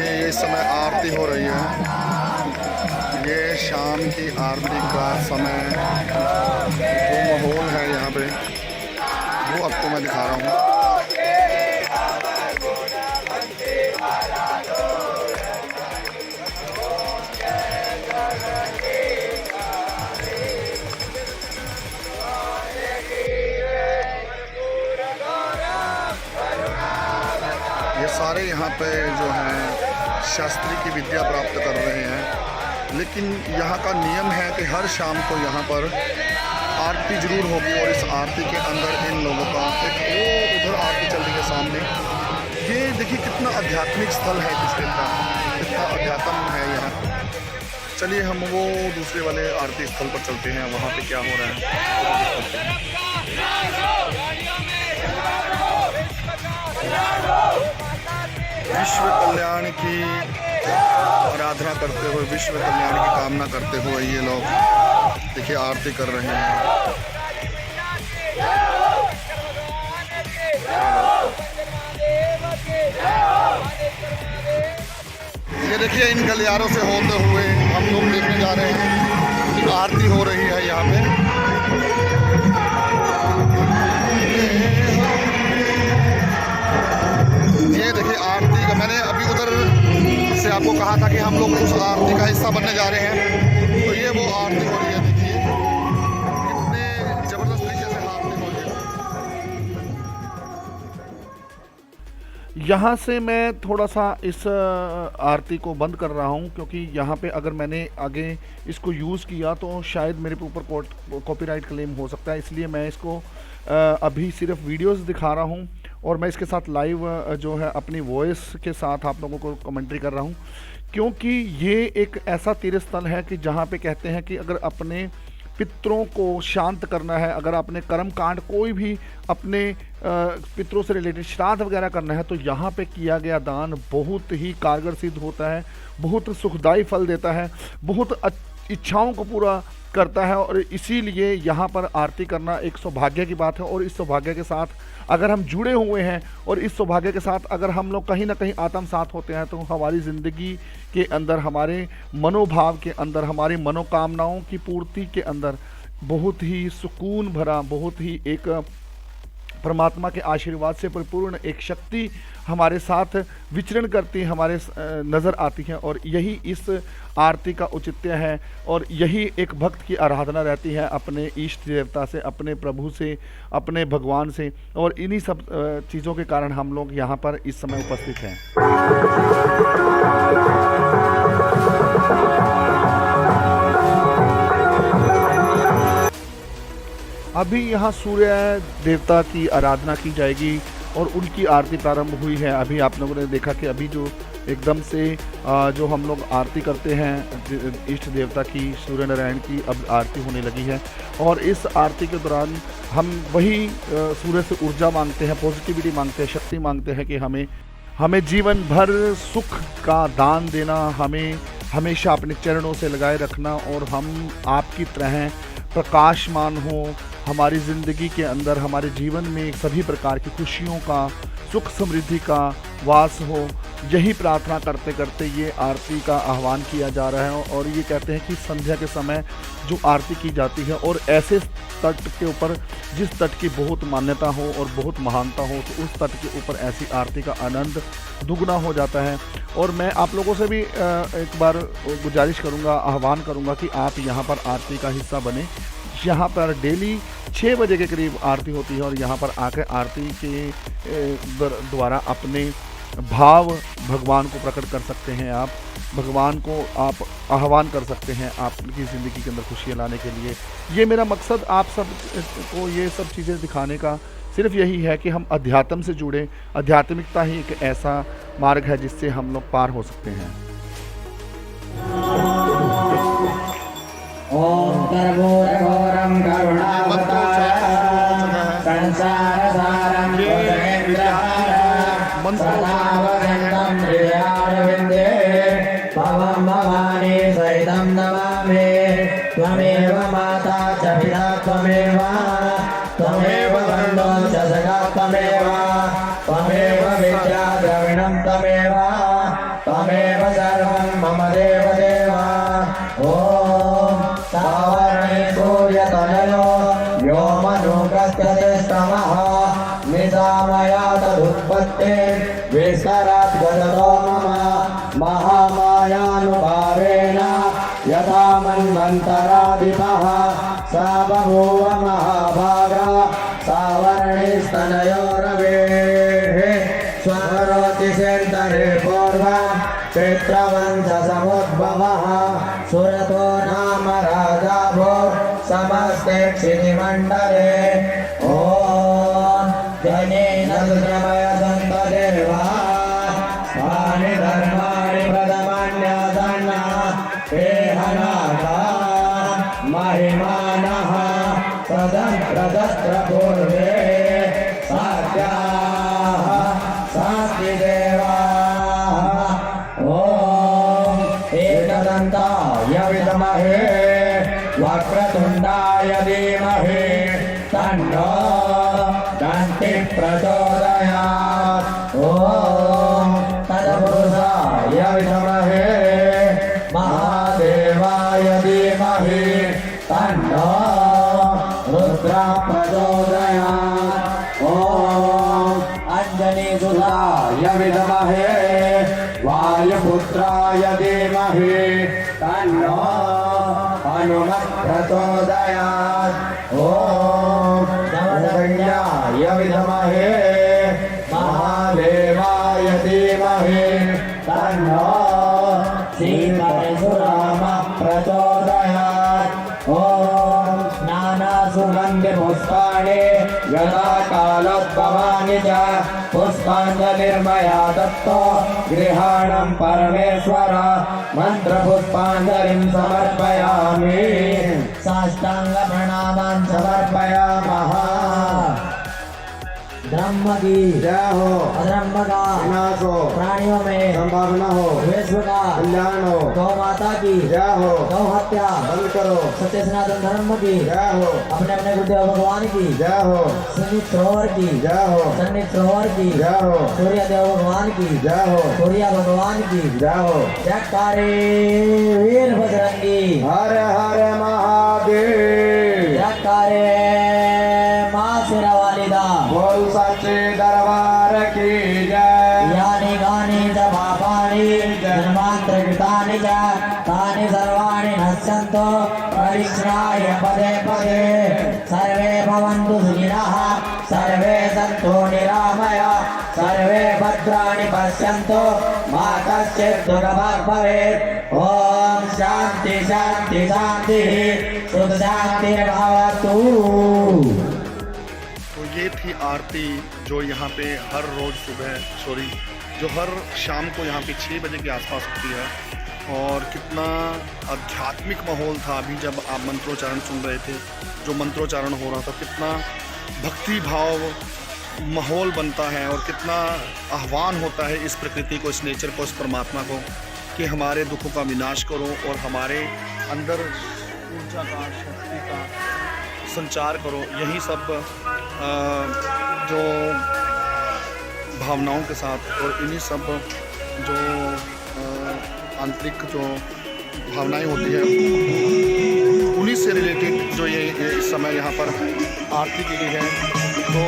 देखिए ये इस समय आरती हो रही है। ये शाम की आरती का समय, जो माहौल है यहाँ पे वो आपको मैं दिखा रहा हूँ। ये सारे यहाँ पे जो हैं शास्त्री की विद्या प्राप्त कर रहे हैं, लेकिन यहाँ का नियम है कि हर शाम को यहाँ पर आरती जरूर होगी। और इस आरती के अंदर इन लोगों का एक वो उधर आरती चल रही है सामने। ये देखिए कितना आध्यात्मिक स्थल है कृष्ण का, कितना अध्यात्म है यहाँ। चलिए हम वो दूसरे वाले आरती स्थल पर चलते हैं, वहाँ पे क्या हो रहा है। विश्व कल्याण की आराधना करते हुए, विश्व कल्याण की कामना करते हुए ये लोग देखिए आरती कर रहे हैं। ये देखिए इन गलियारों से होते हुए हम लोग देखने जा रहे हैं कि आरती हो रही है यहाँ पे। ये देखिए आरती का, मैंने अभी उधर से आपको कहा था कि हम लोग उस आरती का हिस्सा बनने जा रहे हैं, तो ये वो आरती हो रही है। देखिए कितने जबरदस्त तरीके से आरती हो रही है। यहाँ से मैं थोड़ा सा इस आरती को बंद कर रहा हूँ, क्योंकि यहाँ पे अगर मैंने आगे इसको यूज़ किया तो शायद मेरे ऊपर कॉपीराइट क्लेम हो सकता है। इसलिए मैं इसको अभी सिर्फ वीडियोस दिखा रहा हूँ और मैं इसके साथ लाइव जो है अपनी वॉइस के साथ आप लोगों को कमेंट्री कर रहा हूँ, क्योंकि ये एक ऐसा तीर्थ स्थल है कि जहाँ पे कहते हैं कि अगर अपने पितरों को शांत करना है, अगर अपने कर्म कांड कोई भी अपने पितरों से रिलेटेड श्राद्ध वगैरह करना है, तो यहाँ पे किया गया दान बहुत ही कारगर सिद्ध होता है, बहुत सुखदायी फल देता है, बहुत इच्छाओं को पूरा करता है। और इसीलिए यहाँ पर आरती करना एक सौभाग्य की बात है। और इस सौभाग्य के साथ अगर हम जुड़े हुए हैं और इस सौभाग्य के साथ अगर हम लोग कहीं ना कहीं आत्मसात होते हैं, तो हमारी ज़िंदगी के अंदर, हमारे मनोभाव के अंदर, हमारी मनोकामनाओं की पूर्ति के अंदर बहुत ही सुकून भरा, बहुत ही एक परमात्मा के आशीर्वाद से परिपूर्ण एक शक्ति हमारे साथ विचरण करती, हमारे नज़र आती है। और यही इस आरती का औचित्य है और यही एक भक्त की आराधना रहती है अपने इष्ट देवता से, अपने प्रभु से, अपने भगवान से। और इन्हीं सब चीज़ों के कारण हम लोग यहाँ पर इस समय उपस्थित हैं। अभी यहाँ सूर्य देवता की आराधना की जाएगी और उनकी आरती प्रारंभ हुई है। अभी आप लोगों ने देखा कि अभी जो एकदम से जो हम लोग आरती करते हैं इष्ट देवता की, सूर्य नारायण की, अब आरती होने लगी है। और इस आरती के दौरान हम वही सूर्य से ऊर्जा मांगते हैं, पॉजिटिविटी मांगते हैं, शक्ति मांगते हैं कि हमें जीवन भर सुख का दान देना, हमें हमेशा अपने चरणों से लगाए रखना और हम आपकी तरह प्रकाशमान हो, हमारी ज़िंदगी के अंदर, हमारे जीवन में सभी प्रकार की खुशियों का, सुख समृद्धि का वास हो। यही प्रार्थना करते करते ये आरती का आह्वान किया जा रहा है। और ये कहते हैं कि संध्या के समय जो आरती की जाती है और ऐसे तट के ऊपर जिस तट की बहुत मान्यता हो और बहुत महानता हो, तो उस तट के ऊपर ऐसी आरती का आनंद दुगना हो जाता है। और मैं आप लोगों से भी एक बार गुजारिश करूँगा, आह्वान करूँगा कि आप यहाँ पर आरती का हिस्सा बने। यहाँ पर डेली 6 बजे के करीब आरती होती है और यहाँ पर आकर आरती के द्वारा अपने भाव भगवान को प्रकट कर सकते हैं। आप भगवान को आप आह्वान कर सकते हैं आपकी ज़िंदगी के अंदर खुशियाँ लाने के लिए। ये मेरा मकसद आप सब को ये सब चीज़ें दिखाने का सिर्फ यही है कि हम अध्यात्म से जुड़े। आध्यात्मिकता ही एक ऐसा मार्ग है जिससे हम लोग पार हो सकते हैं। ओम कर्पूरघोरं करुणावतारं संसारसारं भुजगेन्द्रहारं सदावरन्दं हृदयारविन्दे भवं भवानी सहितं नमामि। त्वमेव माता च पिता त्वमेव बन्धो च सखा त्वमेव विद्या द्रविणं त्वमेव भवतो मम महामायानुभावेन यथा मन्वन्तराधिपः सा बभूव महाभागा सावर्णिस्तनयोरवेः स्वरोति सेन्तरे पूर्वं चित्रवंशसमुद्भवः सुरतो नाम राजा भो समस्ते क्षितिमण्डले ॐ जनेन सुश्रमय सन्तदेवा स्वानि धर्माणि प्रथमान्यासन्ना हेहनाथा महिमानः प्रदस्त्रपूर्वे साध्याः सास्ति देवाः ॐ एकदन्ताय विद्महे वक्रतुण्डाय धीमहि तन्नो दन्तिः प्रचोदयात् ॐ तत्पुरुषाय विद्महे महादेवाय धीमहि तन्नो रुद्रः प्रचोदयात् ॐ अंजनीसुताय विद्महे वायुपुत्राय धीमहि तन्नो हनुमत् प्रचोदयात् ॐ नमः विद्महे महादेवाय धीमहि तन्नो श्रीपरशुरामः प्रचोदयात् ॐ नानासुगन्धिपुष्पाणि यदा कालोद्भवानि च पुष्पाञ्जलिर्मया दत्तो गृहाणं परमेश्वर मन्त्रपुष्पाञ्जलिं समर्पयामि साष्टाङ्गप्रणामान् समर्पयामः ब्रह्म की जय हो, अधर्म का विनाश हो, प्राणियों में संभावना हो, विश्व का कल्याण हो, गौ माता की जय हो, गौ हत्या बंद करो, सत्य सनातन धर्म की जय हो, अपने अपने गुरुदेव भगवान की जय हो, सन्निध सरोवर की जय हो, सन्निध सरोवर की जय हो, सूर्य देव भगवान की जय हो, सूर्य भगवान की जय हो। जयकारे वीर बजरंगी हर हर महादेव, जयकारे माँ शेरावाली दा बोल सच्चे दरबार की जय। यानि गानि च पापानि जन्मान्तरकृतानि च तानि सर्वाणि नश्यन्तो परिश्राय पदे पदे सर्वे भवन्तु सुखिनः सर्वे सन्तु निरामया सर्वे भद्राणि पश्यन्तु मा कश्चित् दुःखभाग् भवेत् ॐ शान्ति शान्ति शान्तिः सुख शान्तिर्भवतु। तो ये थी आरती जो यहाँ पे हर रोज़ सुबह जो हर शाम को यहाँ पे 6 बजे के आसपास होती है। और कितना आध्यात्मिक माहौल था अभी जब आप मंत्रोच्चारण सुन रहे थे, जो मंत्रोच्चारण हो रहा था, कितना भक्ति भाव माहौल बनता है और कितना आह्वान होता है इस प्रकृति को, इस नेचर को, इस परमात्मा को कि हमारे दुखों का विनाश करो और हमारे अंदर ऊर्जा का, शक्ति का संचार करो। यही सब जो भावनाओं के साथ और इन्हीं सब जो आंतरिक जो भावनाएं होती है उन्हीं से रिलेटेड जो ये इस समय यहाँ पर आरती की गई है। तो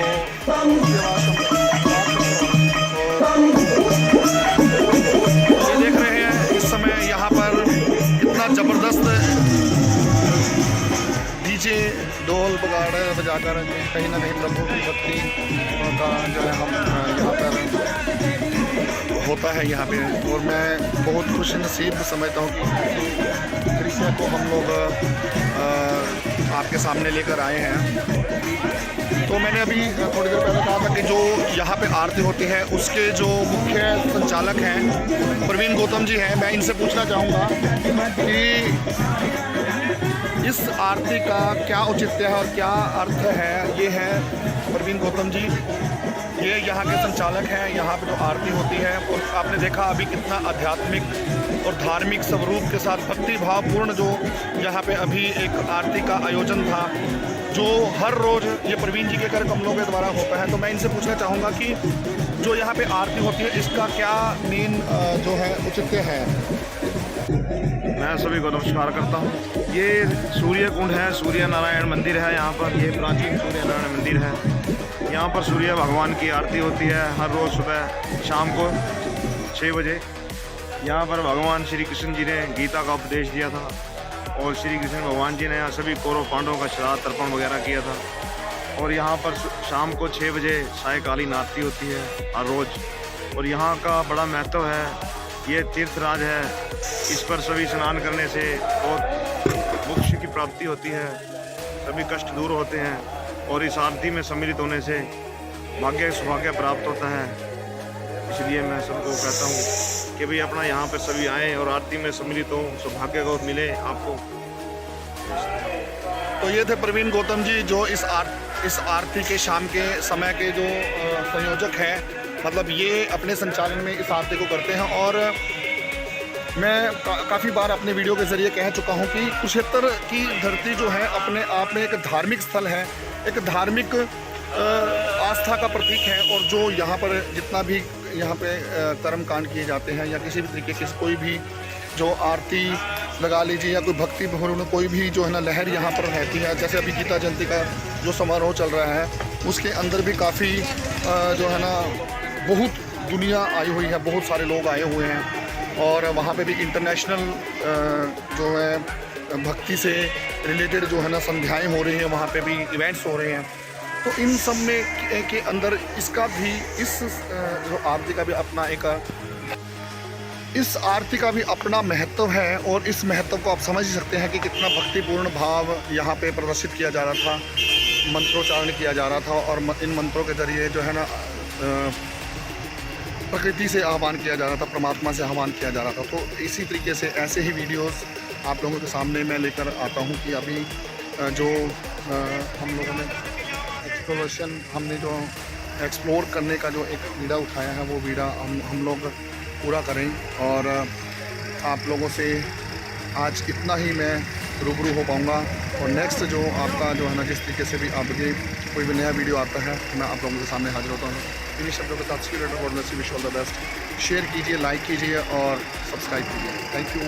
ये देख रहे हैं इस समय यहाँ पर इतना ज़बरदस्त डीजे ढोल बजाकर कहीं ना कहीं प्रभु की भक्ति का जो है हम यहाँ पर होता है यहाँ पे। और मैं बहुत खुश नसीब समझता हूँ कि दृश्य को हम लोग आपके सामने लेकर आए हैं। तो मैंने अभी थोड़ी देर पहले कहा था कि जो यहाँ पे आरती होती है उसके जो मुख्य संचालक हैं प्रवीण गौतम जी हैं। मैं इनसे पूछना चाहूँगा कि इस आरती का क्या औचित्य है और क्या अर्थ है। ये है प्रवीण गौतम जी, ये यहाँ के संचालक हैं। यहाँ पे जो आरती होती है और आपने देखा अभी कितना आध्यात्मिक और धार्मिक स्वरूप के साथ भक्ति भावपूर्ण जो यहाँ पे अभी एक आरती का आयोजन था, जो हर रोज़ ये प्रवीण जी के कर कमलों के द्वारा होता है। तो मैं इनसे पूछना चाहूँगा कि जो यहाँ पे आरती होती है इसका क्या मेन जो है औचित्य है। मैं सभी को नमस्कार करता हूँ। ये सूर्य कुंड है, सूर्य नारायण मंदिर है। यहाँ पर ये प्राचीन सूर्य नारायण मंदिर है। यहाँ पर सूर्य भगवान की आरती होती है हर रोज़ सुबह शाम को 6 बजे यहाँ पर भगवान श्री कृष्ण जी ने गीता का उपदेश दिया था और श्री कृष्ण भगवान जी ने यहाँ सभी कौरव पांडवों का श्राद्ध तर्पण वगैरह किया था। और यहाँ पर शाम को 6 बजे सायकालीन आरती होती है हर रोज़। और यहाँ का बड़ा महत्व है, ये तीर्थराज है, इस पर सभी स्नान करने से बहुत मोक्ष की प्राप्ति होती है, सभी कष्ट दूर होते हैं और इस आरती में सम्मिलित होने से भाग्य सौभाग्य प्राप्त होता है। इसलिए मैं सबको कहता हूँ कि भाई अपना यहाँ पर सभी आएँ और आरती में सम्मिलित हो, सौभाग्य को मिले आपको। तो ये थे प्रवीण गौतम जी जो इस आरती के शाम के समय के जो संयोजक हैं, मतलब ये अपने संचालन में इस आरती को करते हैं। और मैं काफ़ी बार अपने वीडियो के ज़रिए कह चुका हूँ कि कुरुक्षेत्र की धरती जो है अपने आप में एक धार्मिक स्थल है, एक धार्मिक आस्था का प्रतीक है। और जो यहाँ पर जितना भी यहाँ पे कर्म कांड किए जाते हैं या किसी भी तरीके की कोई भी जो आरती लगा लीजिए या कोई भक्ति भवन कोई भी जो है ना लहर यहाँ पर रहती है, जैसे अभी गीता जयंती का जो समारोह चल रहा है उसके अंदर भी काफ़ी जो है ना बहुत दुनिया आई हुई है, बहुत सारे लोग आए हुए हैं। और वहाँ पे भी इंटरनेशनल जो है भक्ति से रिलेटेड जो है ना संध्याएँ हो रही हैं, वहाँ पे भी इवेंट्स हो रहे हैं। तो इन सब में के अंदर इसका भी इस जो आरती का भी अपना एक इस आरती का भी अपना महत्व है। और इस महत्व को आप समझ ही सकते हैं कि कितना भक्तिपूर्ण भाव यहाँ पे प्रदर्शित किया जा रहा था, मंत्रोच्चारण किया जा रहा था और इन मंत्रों के ज़रिए जो है ना प्रकृति से आह्वान किया जा रहा था, परमात्मा से आह्वान किया जा रहा था। तो इसी तरीके से ऐसे ही वीडियोस आप लोगों के सामने मैं लेकर आता हूँ कि अभी जो हम लोगों ने एक्सप्लोरेशन हमने जो एक्सप्लोर करने का जो एक बीड़ा उठाया है वो बीड़ा हम लोग पूरा करें। और आप लोगों से आज इतना ही मैं रूबरू हो पाऊँगा। और नेक्स्ट जो आपका जो है ना जिस तरीके से भी आपके कोई भी नया वीडियो आता है मैं आप लोगों के सामने हाजिर होता हूँ। इन्हीं शब्दों के साथ wish all the best. Share कीजिए, लाइक कीजिए और सब्सक्राइब कीजिए। Thank you.